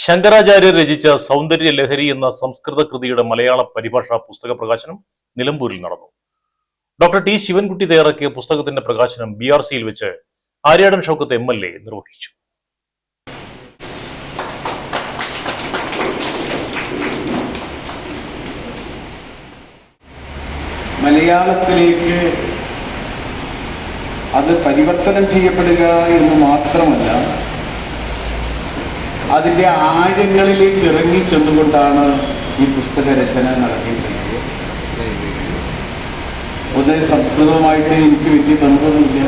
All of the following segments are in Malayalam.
ശങ്കരാചാര്യർ രചിച്ച സൗന്ദര്യ ലഹരി എന്ന സംസ്കൃത കൃതിയുടെ മലയാള പരിഭാഷാ പുസ്തക പ്രകാശനം നിലമ്പൂരിൽ നടന്നു. ഡോക്ടർ ടി ശിവൻകുട്ടി തയ്യാറാക്കിയ പുസ്തകത്തിന്റെ പ്രകാശനം BRCയിൽ വെച്ച് ആര്യാടൻ ഷൗക്കത്ത് MLA നിർവഹിച്ചു. മലയാളത്തിലേക്ക് അത് പരിവർത്തനം ചെയ്യപ്പെടുക എന്ന് മാത്രമല്ല, അതിന്റെ ആഴങ്ങളിലേക്ക് ഇറങ്ങി ചെന്നുകൊണ്ടാണ് ഈ പുസ്തക രചന നടത്തിയിട്ടുള്ളത്. പൊതുവെ സംസ്കൃതവുമായിട്ട് എനിക്ക് വലിയ ബന്ധമൊന്നുമില്ല,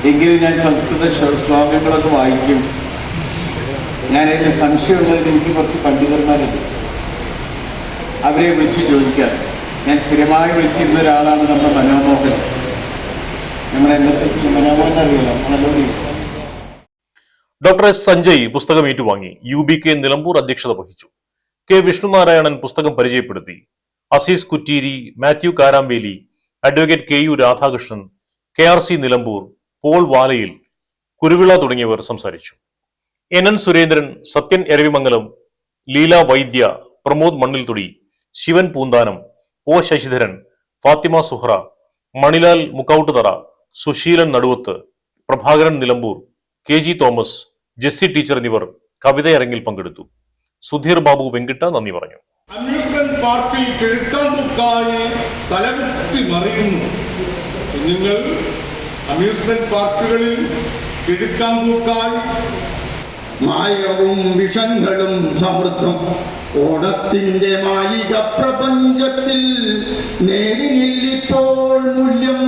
എങ്കിലും ഞാൻ സംസ്കൃത ശ്ലോകങ്ങളൊക്കെ വായിക്കും. ഞാനതിന് സംശയമുള്ളതിന് എനിക്ക് കുറച്ച് പണ്ഡിതന്മാരുണ്ട്, അവരെ വിളിച്ച് ചോദിക്കാം. ഞാൻ സ്ഥിരമായി വിളിച്ചിരുന്ന ഒരാളാണ് നമ്മുടെ മനോമോഹൻ. നമ്മുടെ NSS മനോമോഹൻ അറിയാലോ, നല്ലൊരു. Doctor S. സഞ്ജയ് പുസ്തകം ഏറ്റുവാങ്ങി. UBK നിലമ്പൂർ അധ്യക്ഷത വഹിച്ചു. K. വിഷ്ണുനാരായണൻ പുസ്തകം പരിചയപ്പെടുത്തി. Azeez Kutteeri, Mathew Karamveli, advocate KU Radhakrishnan, KRC Nilambur, Paul Valayil, Kuruvila തുടങ്ങിയവർ സംസാരിച്ചു. NN Surendran, Sathyan Eravimangalam, Leela Vaidya, Pramod Mannilthodi, Shivan Poonthanam, O. Sasidharan, Fathima Suhra, Manilal Mukkouttuthara, Susheelan Naduvath, Prabhakaran Nilambur, KG Thomas, Jessy teacher എന്നിവർ കവിതയരങ്ങിൽ പങ്കെടുത്തു. സുധീർ ബാബു വെങ്കിട്ട നന്ദി പറഞ്ഞു. അമ്യൂസ്മെന്റ് പാർക്കിൽ കിഴക്കാമ്പുക്കായി തലകുത്തി മറിയുന്നു. നിങ്ങൾ അമ്യൂസ്മെന്റ് പാർക്കുകളിൽ കിഴക്കാമ്പുക്കായി മായവും വിഷങ്ങളും സമൃദ്ധം ഓണത്തിന്റെ മായിക പ്രപഞ്ചത്തിൽ നേരിനില്ലിപ്പോൾ മൂല്യം.